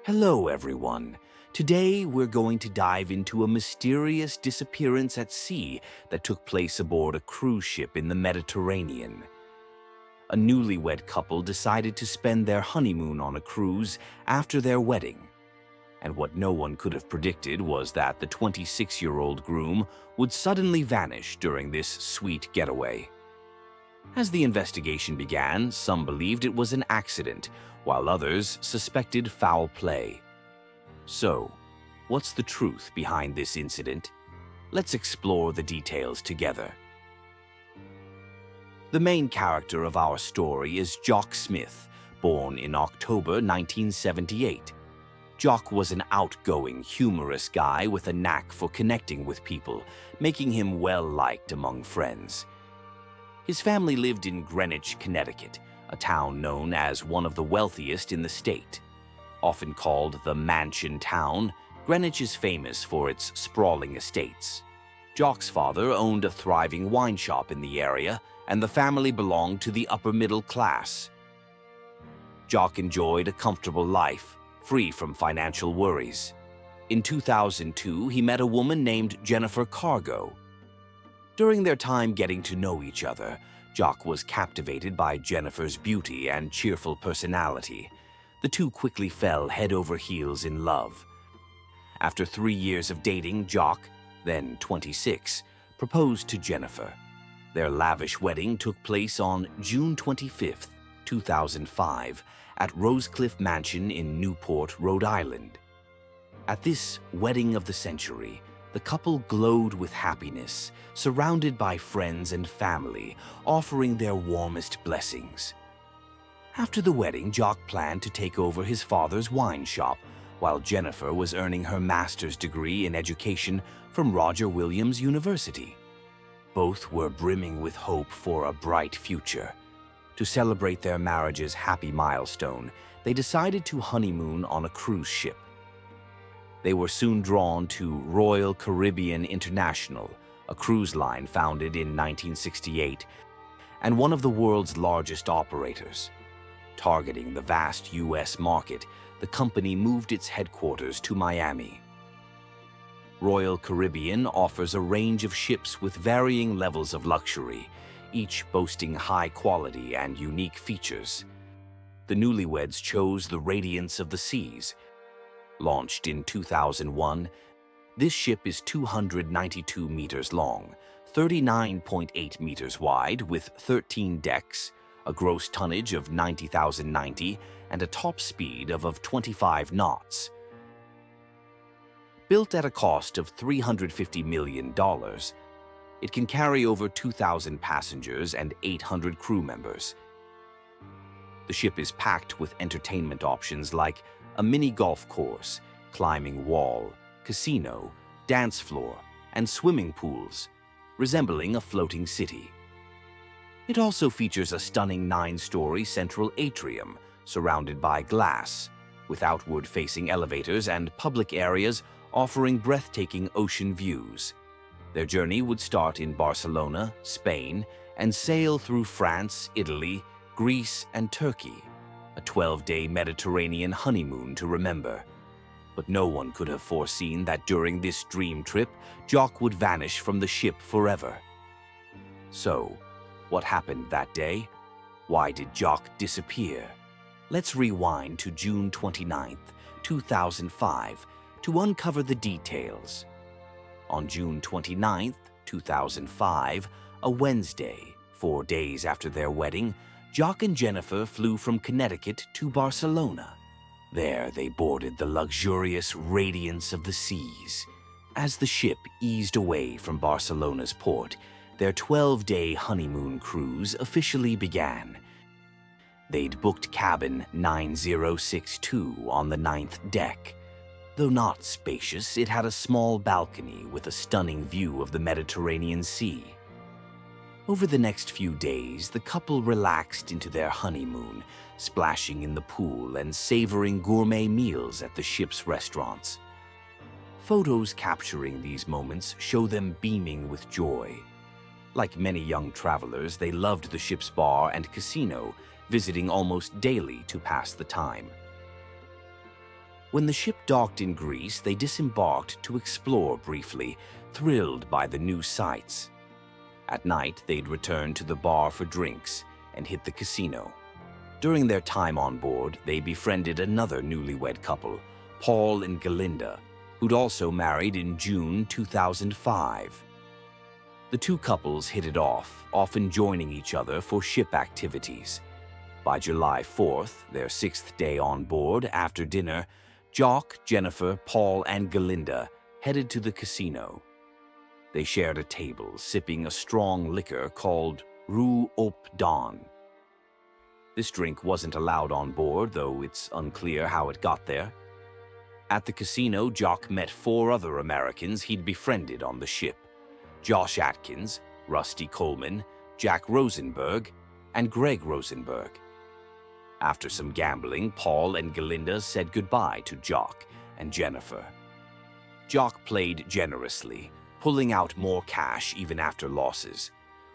Hello, everyone. Today, we're going to dive into a mysterious disappearance at sea that took place aboard a cruise ship in the Mediterranean. A newlywed couple decided to spend their honeymoon on a cruise after their wedding. And what no one could have predicted was that the 26-year-old groom would suddenly vanish during this sweet getaway. As the investigation began, some believed it was an accident, while others suspected foul play. So, what's the truth behind this incident? Let's explore the details together. The main character of our story is Jock Smith, born in October 1978. Jock was an outgoing, humorous guy with a knack for connecting with people, making him well-liked among friends. His family lived in Greenwich, Connecticut, a town known as one of the wealthiest in the state. Often called the Mansion Town, Greenwich is famous for its sprawling estates. Jock's father owned a thriving wine shop in the area, and the family belonged to the upper middle class. Jock enjoyed a comfortable life, free from financial worries. In 2002, he met a woman named Jennifer Cargo. During their time getting to know each other, Jock was captivated by Jennifer's beauty and cheerful personality. The two quickly fell head over heels in love. After 3 years of dating, Jock, then 26, proposed to Jennifer. Their lavish wedding took place on June 25, 2005, at Rosecliff Mansion in Newport, Rhode Island. At this wedding of the century, the couple glowed with happiness, surrounded by friends and family, offering their warmest blessings. After the wedding, Jock planned to take over his father's wine shop, while Jennifer was earning her master's degree in education from Roger Williams University. Both were brimming with hope for a bright future. To celebrate their marriage's happy milestone, they decided to honeymoon on a cruise ship. They were soon drawn to Royal Caribbean International, a cruise line founded in 1968 and one of the world's largest operators. Targeting the vast U.S. market, the company moved its headquarters to Miami. Royal Caribbean offers a range of ships with varying levels of luxury, each boasting high quality and unique features. The newlyweds chose the Radiance of the Seas. Launched in 2001, this ship is 292 meters long, 39.8 meters wide with 13 decks, a gross tonnage of 90,090, and a top speed of 25 knots. Built at a cost of $350 million, it can carry over 2,000 passengers and 800 crew members. The ship is packed with entertainment options like a mini golf course, climbing wall, casino, dance floor, and swimming pools, resembling a floating city. It also features a stunning 9-story central atrium surrounded by glass, with outward-facing elevators and public areas offering breathtaking ocean views. Their journey would start in Barcelona, Spain, and sail through France, Italy, Greece, and Turkey. A 12-day Mediterranean honeymoon to remember. But no one could have foreseen that during this dream trip, Jock would vanish from the ship forever. So, what happened that day? Why did Jock disappear? Let's rewind to June 29, 2005, to uncover the details. On June 29, 2005, a Wednesday, 4 days after their wedding, Jock and Jennifer flew from Connecticut to Barcelona. There, they boarded the luxurious Radiance of the Seas. As the ship eased away from Barcelona's port, their 12-day honeymoon cruise officially began. They'd booked cabin 9062 on the 9th deck. Though not spacious, it had a small balcony with a stunning view of the Mediterranean Sea. Over the next few days, the couple relaxed into their honeymoon, splashing in the pool and savoring gourmet meals at the ship's restaurants. Photos capturing these moments show them beaming with joy. Like many young travelers, they loved the ship's bar and casino, visiting almost daily to pass the time. When the ship docked in Greece, they disembarked to explore briefly, thrilled by the new sights. At night, they'd return to the bar for drinks and hit the casino. During their time on board, they befriended another newlywed couple, Paul and Galinda, who'd also married in June 2005. The two couples hit it off, often joining each other for ship activities. By July 4th, their 6th day on board, after dinner, Jock, Jennifer, Paul, and Galinda headed to the casino. They shared a table, sipping a strong liquor called Rue Op Don. This drink wasn't allowed on board, though it's unclear how it got there. At the casino, Jock met 4 other Americans he'd befriended on the ship: Josh Atkins, Rusty Coleman, Jack Rosenberg, and Greg Rosenberg. After some gambling, Paul and Galinda said goodbye to Jock and Jennifer. Jock played generously, pulling out more cash even after losses.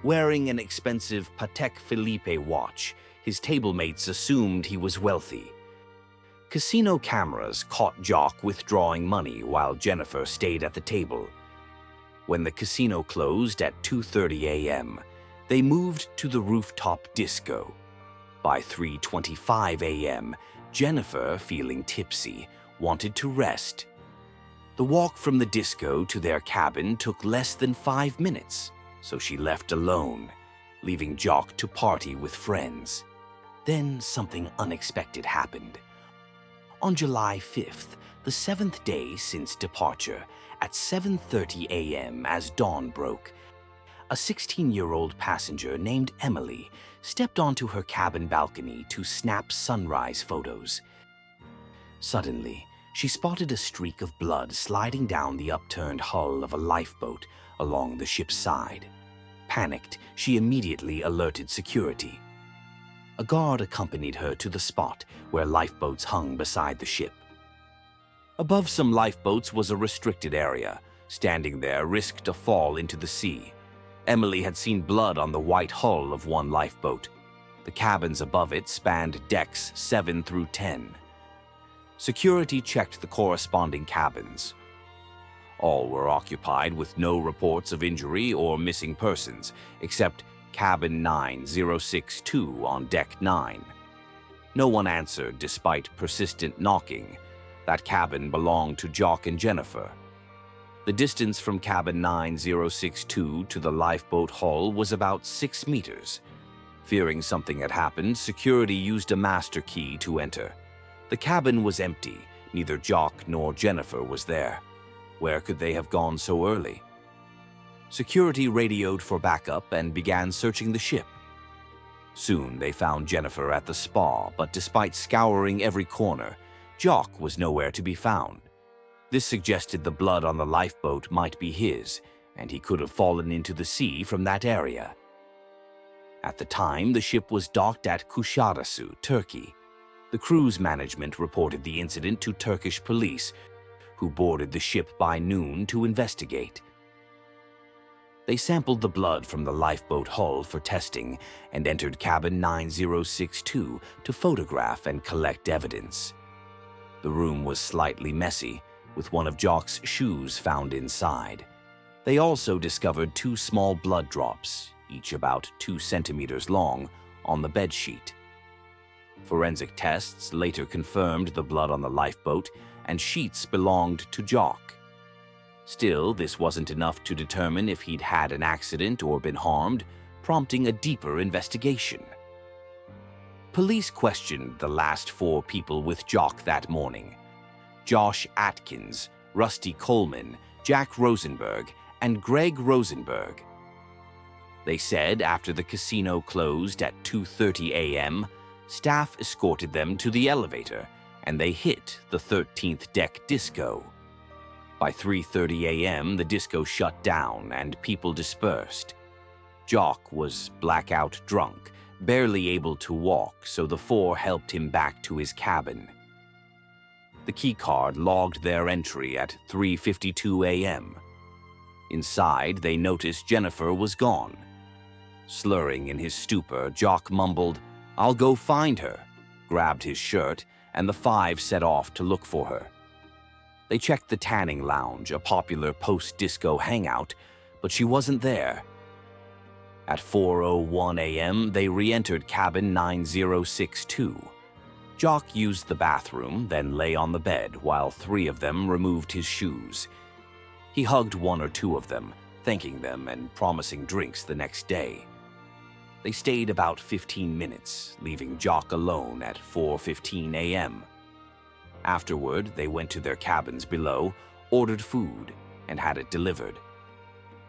Wearing an expensive Patek Philippe watch, his tablemates assumed he was wealthy. Casino cameras caught Jock withdrawing money while Jennifer stayed at the table. When the casino closed at 2:30 a.m., they moved to the rooftop disco. By 3:25 a.m., Jennifer, feeling tipsy, wanted to rest. The walk from the disco to their cabin took less than 5 minutes, so she left alone, leaving Jock to party with friends. Then something unexpected happened. On July 5th, the 7th day since departure, at 7:30 a.m. as dawn broke, a 16-year-old passenger named Emily stepped onto her cabin balcony to snap sunrise photos. Suddenly, she spotted a streak of blood sliding down the upturned hull of a lifeboat along the ship's side. Panicked, she immediately alerted security. A guard accompanied her to the spot where lifeboats hung beside the ship. Above some lifeboats was a restricted area. Standing there risked a fall into the sea. Emily had seen blood on the white hull of one lifeboat. The cabins above it spanned decks 7 through 10. Security checked the corresponding cabins. All were occupied with no reports of injury or missing persons, except Cabin 9062 on Deck 9. No one answered despite persistent knocking. That cabin belonged to Jock and Jennifer. The distance from Cabin 9062 to the lifeboat hull was about 6 meters. Fearing something had happened, security used a master key to enter. The cabin was empty. Neither Jock nor Jennifer was there. Where could they have gone so early? Security radioed for backup and began searching the ship. Soon they found Jennifer at the spa, but despite scouring every corner, Jock was nowhere to be found. This suggested the blood on the lifeboat might be his, and he could have fallen into the sea from that area. At the time, the ship was docked at Kuşadası, Turkey. The cruise management reported the incident to Turkish police, who boarded the ship by noon to investigate. They sampled the blood from the lifeboat hull for testing and entered Cabin 9062 to photograph and collect evidence. The room was slightly messy, with one of Jock's shoes found inside. They also discovered 2 small blood drops, each about 2 centimeters long, on the bedsheet. Forensic tests later confirmed the blood on the lifeboat, and sheets belonged to Jock. Still, this wasn't enough to determine if he'd had an accident or been harmed, prompting a deeper investigation. Police questioned the last 4 people with Jock that morning: Josh Atkins, Rusty Coleman, Jack Rosenberg, and Greg Rosenberg. They said after the casino closed at 2:30 a.m., staff escorted them to the elevator, and they hit the 13th deck disco. By 3:30 a.m., the disco shut down and people dispersed. Jock was blackout drunk, barely able to walk, so the 4 helped him back to his cabin. The keycard logged their entry at 3:52 a.m. Inside, they noticed Jennifer was gone. Slurring in his stupor, Jock mumbled, "I'll go find her," grabbed his shirt, and the five set off to look for her. They checked the tanning lounge, a popular post-disco hangout, but she wasn't there. At 4:01 a.m., they re-entered cabin 9062. Jock used the bathroom, then lay on the bed while three of them removed his shoes. He hugged one or two of them, thanking them and promising drinks the next day. They stayed about 15 minutes, leaving Jock alone at 4:15 a.m. Afterward, they went to their cabins below, ordered food, and had it delivered.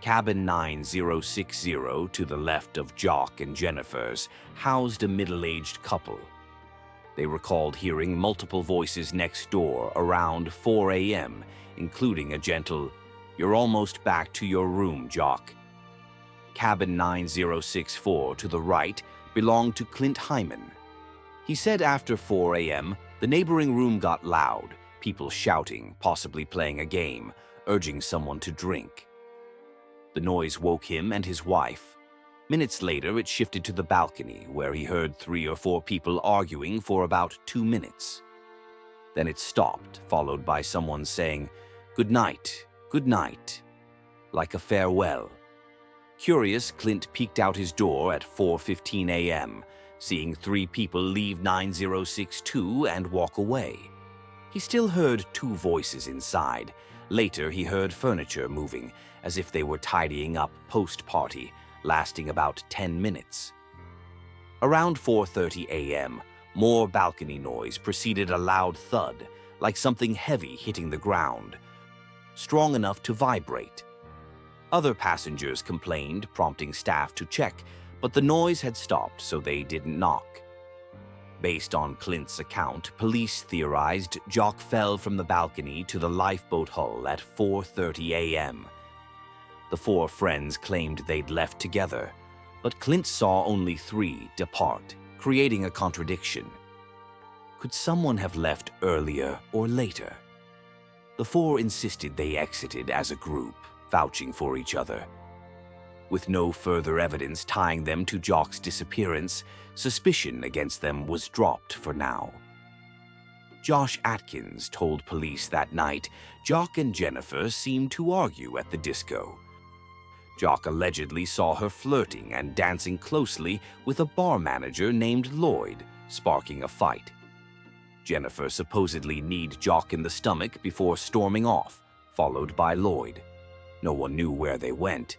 Cabin 9060, to the left of Jock and Jennifer's, housed a middle-aged couple. They recalled hearing multiple voices next door around 4 a.m., including a gentle, "You're almost back to your room, Jock." Cabin 9064, to the right, belonged to Clint Hyman. He said after 4 a.m., the neighboring room got loud, people shouting, possibly playing a game, urging someone to drink. The noise woke him and his wife. Minutes later, it shifted to the balcony, where he heard 3 or 4 people arguing for about 2 minutes. Then it stopped, followed by someone saying, good night," like a farewell. Curious, Clint peeked out his door at 4:15 a.m., seeing 3 people leave 9062 and walk away. He still heard 2 voices inside. Later, he heard furniture moving, as if they were tidying up post-party, lasting about 10 minutes. Around 4:30 a.m., more balcony noise preceded a loud thud, like something heavy hitting the ground, strong enough to vibrate. Other passengers complained, prompting staff to check, but the noise had stopped, so they didn't knock. Based on Clint's account, police theorized Jock fell from the balcony to the lifeboat hull at 4:30 a.m. The 4 friends claimed they'd left together, but Clint saw only 3 depart, creating a contradiction. Could someone have left earlier or later? The 4 insisted they exited as a group, vouching for each other. With no further evidence tying them to Jock's disappearance, suspicion against them was dropped for now. Josh Atkins told police that night Jock and Jennifer seemed to argue at the disco. Jock allegedly saw her flirting and dancing closely with a bar manager named Lloyd, sparking a fight. Jennifer supposedly kneed Jock in the stomach before storming off, followed by Lloyd. No one knew where they went.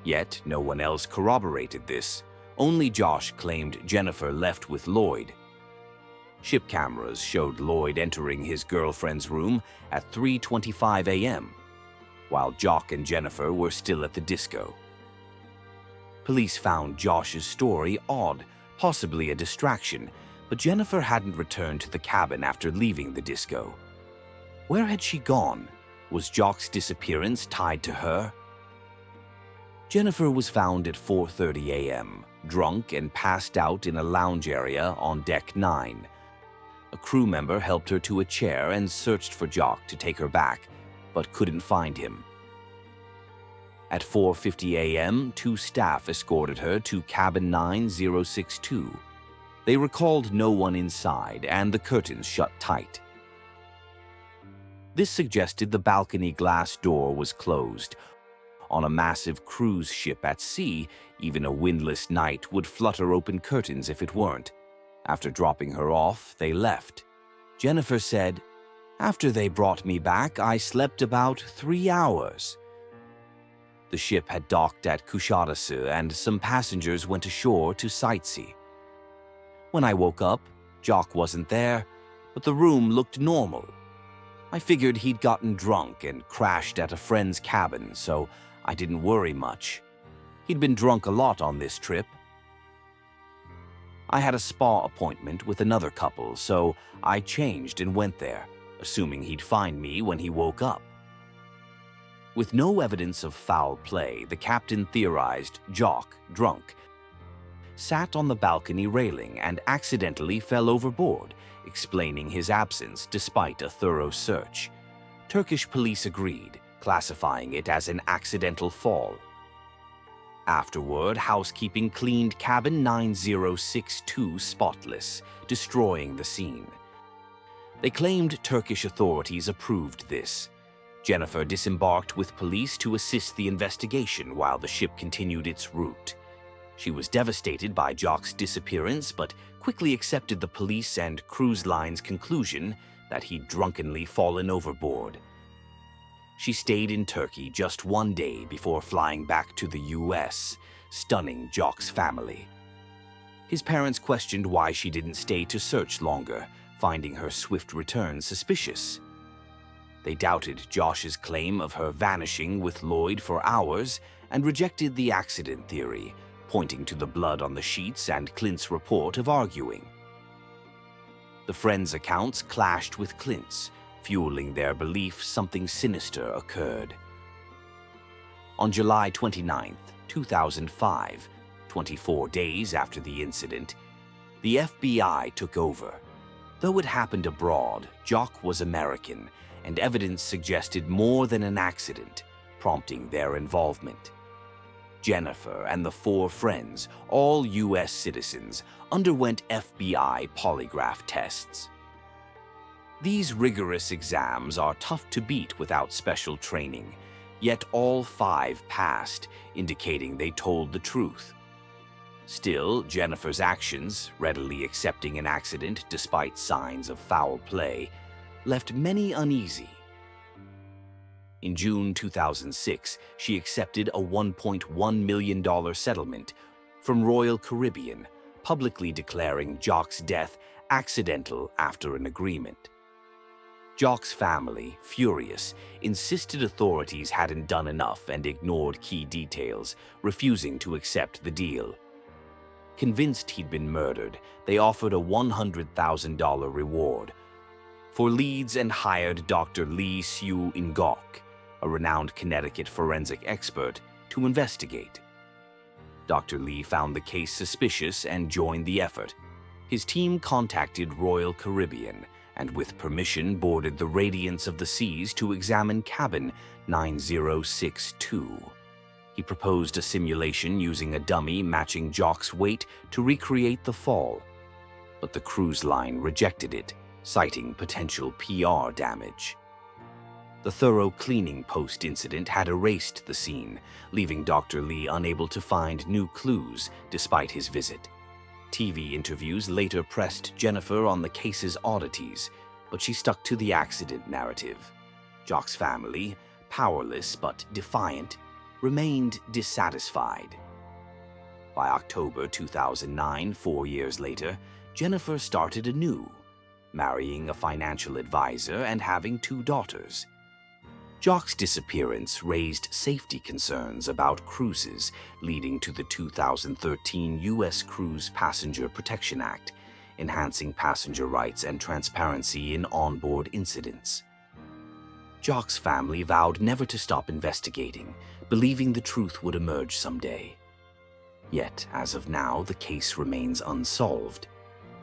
Yet no one else corroborated this. Only Josh claimed Jennifer left with Lloyd. Ship cameras showed Lloyd entering his girlfriend's room at 3:25 a.m., while Jock and Jennifer were still at the disco. Police found Josh's story odd, possibly a distraction, but Jennifer hadn't returned to the cabin after leaving the disco. Where had she gone? Was Jock's disappearance tied to her? Jennifer was found at 4:30 a.m., drunk and passed out in a lounge area on deck 9. A crew member helped her to a chair and searched for Jock to take her back, but couldn't find him. At 4:50 a.m., 2 staff escorted her to cabin 9062. They recalled no one inside and the curtains shut tight. This suggested the balcony glass door was closed. On a massive cruise ship at sea, even a windless night would flutter open curtains if it weren't. After dropping her off, they left. Jennifer said, "After they brought me back, I slept about 3 hours." The ship had docked at Kuşadası and some passengers went ashore to sightsee. When I woke up, Jock wasn't there, but the room looked normal. I figured he'd gotten drunk and crashed at a friend's cabin, so I didn't worry much. He'd been drunk a lot on this trip. I had a spa appointment with another couple, so I changed and went there, assuming he'd find me when he woke up. With no evidence of foul play, the captain theorized Jock, drunk, sat on the balcony railing and accidentally fell overboard, explaining his absence despite a thorough search. Turkish police agreed, classifying it as an accidental fall. Afterward, housekeeping cleaned cabin 9062 spotless, destroying the scene. They claimed Turkish authorities approved this. Jennifer disembarked with police to assist the investigation while the ship continued its route. She was devastated by Jock's disappearance, but quickly accepted the police and cruise line's conclusion that he'd drunkenly fallen overboard. She stayed in Turkey just one day before flying back to the US, stunning Jock's family. His parents questioned why she didn't stay to search longer, finding her swift return suspicious. They doubted Josh's claim of her vanishing with Lloyd for hours and rejected the accident theory, pointing to the blood on the sheets and Clint's report of arguing. The friends' accounts clashed with Clint's, fueling their belief something sinister occurred. On July 29, 2005, 24 days after the incident, the FBI took over. Though it happened abroad, Jock was American, and evidence suggested more than an accident, prompting their involvement. Jennifer and the 4 friends, all U.S. citizens, underwent FBI polygraph tests. These rigorous exams are tough to beat without special training, yet all 5 passed, indicating they told the truth. Still, Jennifer's actions, readily accepting an accident despite signs of foul play, left many uneasy. In June 2006, she accepted a $1.1 million settlement from Royal Caribbean, publicly declaring Jock's death accidental after an agreement. Jock's family, furious, insisted authorities hadn't done enough and ignored key details, refusing to accept the deal. Convinced he'd been murdered, they offered a $100,000 reward for leads and hired Dr. Lee Sue Ngok, a renowned Connecticut forensic expert, to investigate. Dr. Lee found the case suspicious and joined the effort. His team contacted Royal Caribbean and, with permission, boarded the Radiance of the Seas to examine cabin 9062. He proposed a simulation using a dummy matching Jock's weight to recreate the fall, but the cruise line rejected it, citing potential PR damage. The thorough cleaning post-incident had erased the scene, leaving Dr. Lee unable to find new clues despite his visit. TV interviews later pressed Jennifer on the case's oddities, but she stuck to the accident narrative. Jock's family, powerless but defiant, remained dissatisfied. By October 2009, 4 years later, Jennifer started anew, marrying a financial advisor and having 2 daughters. Jock's disappearance raised safety concerns about cruises, leading to the 2013 U.S. Cruise Passenger Protection Act, enhancing passenger rights and transparency in onboard incidents. Jock's family vowed never to stop investigating, believing the truth would emerge someday. Yet, as of now, the case remains unsolved.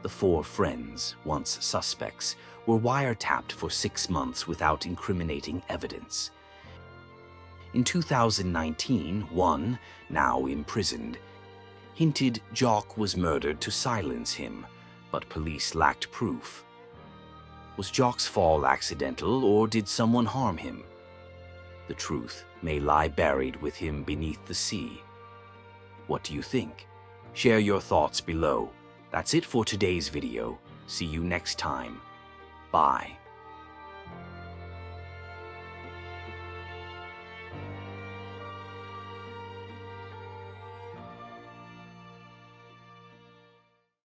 The 4 friends, once suspects, were wiretapped for 6 months without incriminating evidence. In 2019, one, now imprisoned, hinted Jock was murdered to silence him, but police lacked proof. Was Jock's fall accidental, or did someone harm him? The truth may lie buried with him beneath the sea. What do you think? Share your thoughts below. That's it for today's video. See you next time. Bye.